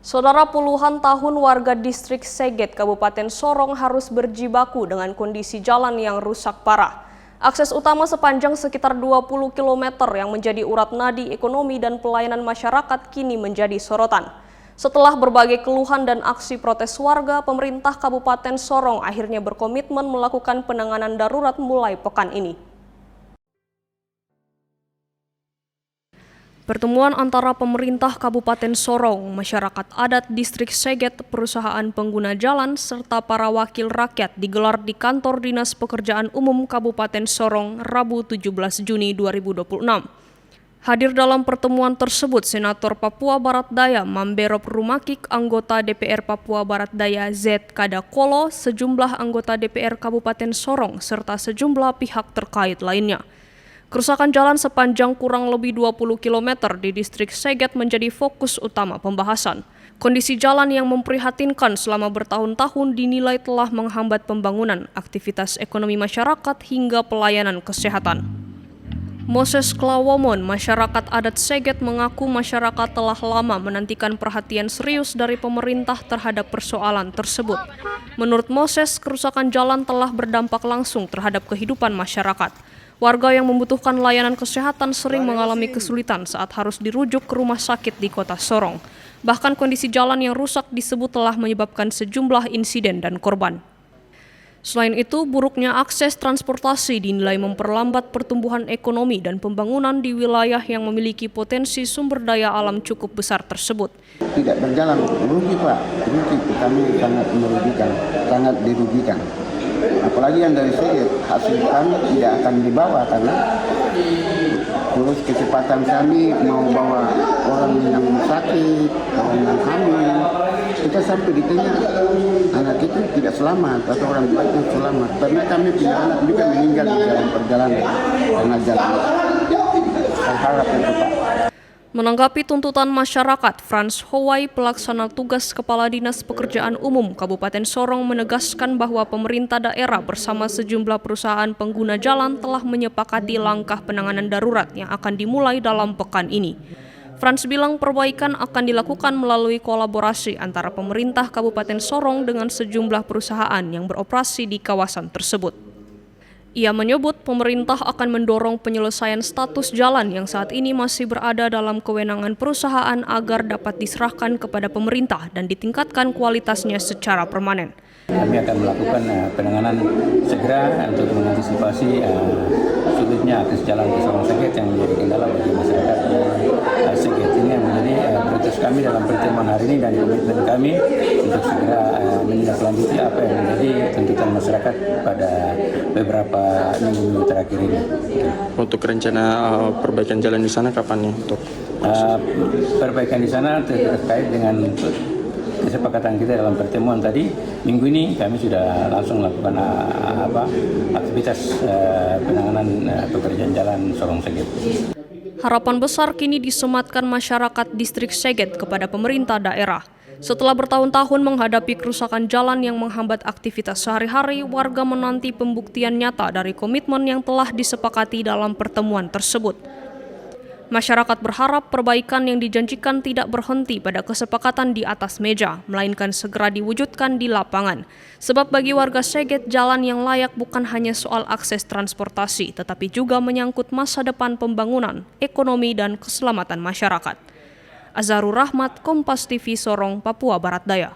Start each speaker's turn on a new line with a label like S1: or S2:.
S1: Saudara, puluhan tahun warga distrik Seget, Kabupaten Sorong harus berjibaku dengan kondisi jalan yang rusak parah. Akses utama sepanjang sekitar 20 km yang menjadi urat nadi ekonomi dan pelayanan masyarakat kini menjadi sorotan. Setelah berbagai keluhan dan aksi protes warga, pemerintah Kabupaten Sorong akhirnya berkomitmen melakukan penanganan darurat mulai pekan ini. Pertemuan antara pemerintah Kabupaten Sorong, masyarakat adat distrik Seget, perusahaan pengguna jalan, serta para wakil rakyat digelar di kantor Dinas Pekerjaan Umum Kabupaten Sorong, Rabu 17 Juni 2026. Hadir dalam pertemuan tersebut Senator Papua Barat Daya Mamberop Rumakik, anggota DPR Papua Barat Daya Z Kadakolo, sejumlah anggota DPR Kabupaten Sorong, serta sejumlah pihak terkait lainnya. Kerusakan jalan sepanjang kurang lebih 20 km di distrik Seget menjadi fokus utama pembahasan. Kondisi jalan yang memprihatinkan selama bertahun-tahun dinilai telah menghambat pembangunan, aktivitas ekonomi masyarakat hingga pelayanan kesehatan. Moses Klawomon, masyarakat adat Seget, mengaku masyarakat telah lama menantikan perhatian serius dari pemerintah terhadap persoalan tersebut. Menurut Moses, kerusakan jalan telah berdampak langsung terhadap kehidupan masyarakat. Warga yang membutuhkan layanan kesehatan sering mengalami kesulitan saat harus dirujuk ke rumah sakit di kota Sorong. Bahkan kondisi jalan yang rusak disebut telah menyebabkan sejumlah insiden dan korban. Selain itu, buruknya akses transportasi dinilai memperlambat pertumbuhan ekonomi dan pembangunan di wilayah yang memiliki potensi sumber daya alam cukup besar tersebut.
S2: Tidak berjalan, rugi Pak, rugi, kami sangat merugikan, sangat dirugikan. Apalagi yang dari Seget, hasil kami tidak akan dibawa karena terus kecepatan kami mau bawa orang yang sakit, orang yang hamil, kita sampai di tengah anak itu tidak selamat atau orang tuanya selamat. Karena kami punya anak juga meninggal di dalam perjalanan karena jalan. Saya harap itu Pak.
S1: Menanggapi tuntutan masyarakat, Frans Howai, pelaksana tugas Kepala Dinas Pekerjaan Umum Kabupaten Sorong, menegaskan bahwa pemerintah daerah bersama sejumlah perusahaan pengguna jalan telah menyepakati langkah penanganan darurat yang akan dimulai dalam pekan ini. Frans bilang perbaikan akan dilakukan melalui kolaborasi antara pemerintah Kabupaten Sorong dengan sejumlah perusahaan yang beroperasi di kawasan tersebut. Ia menyebut pemerintah akan mendorong penyelesaian status jalan yang saat ini masih berada dalam kewenangan perusahaan agar dapat diserahkan kepada pemerintah dan ditingkatkan kualitasnya secara permanen.
S3: Kami akan melakukan penanganan segera untuk mengantisipasi sulitnya akses jalan ke Sorong Seget yang menjadi kendala bagi masyarakat Seget. Ini yang menjadi prioritas kami dalam pertemuan hari ini dan komitmen kami untuk segera menindaklanjuti apa yang menjadi tuntutan masyarakat pada beberapa minggu terakhir ini.
S4: Untuk rencana perbaikan jalan di sana kapan nih?
S3: Perbaikan di sana terkait dengan kesepakatan kita dalam pertemuan tadi, minggu ini kami sudah langsung melakukan aktivitas penanganan pekerjaan jalan Sorong Seget.
S1: Harapan besar kini disematkan masyarakat distrik Seget kepada pemerintah daerah. Setelah bertahun-tahun menghadapi kerusakan jalan yang menghambat aktivitas sehari-hari, warga menanti pembuktian nyata dari komitmen yang telah disepakati dalam pertemuan tersebut. Masyarakat berharap perbaikan yang dijanjikan tidak berhenti pada kesepakatan di atas meja, melainkan segera diwujudkan di lapangan. Sebab bagi warga Seget, jalan yang layak bukan hanya soal akses transportasi, tetapi juga menyangkut masa depan pembangunan, ekonomi, dan keselamatan masyarakat. Azharur Rahmat, Kompas TV Sorong, Papua Barat Daya.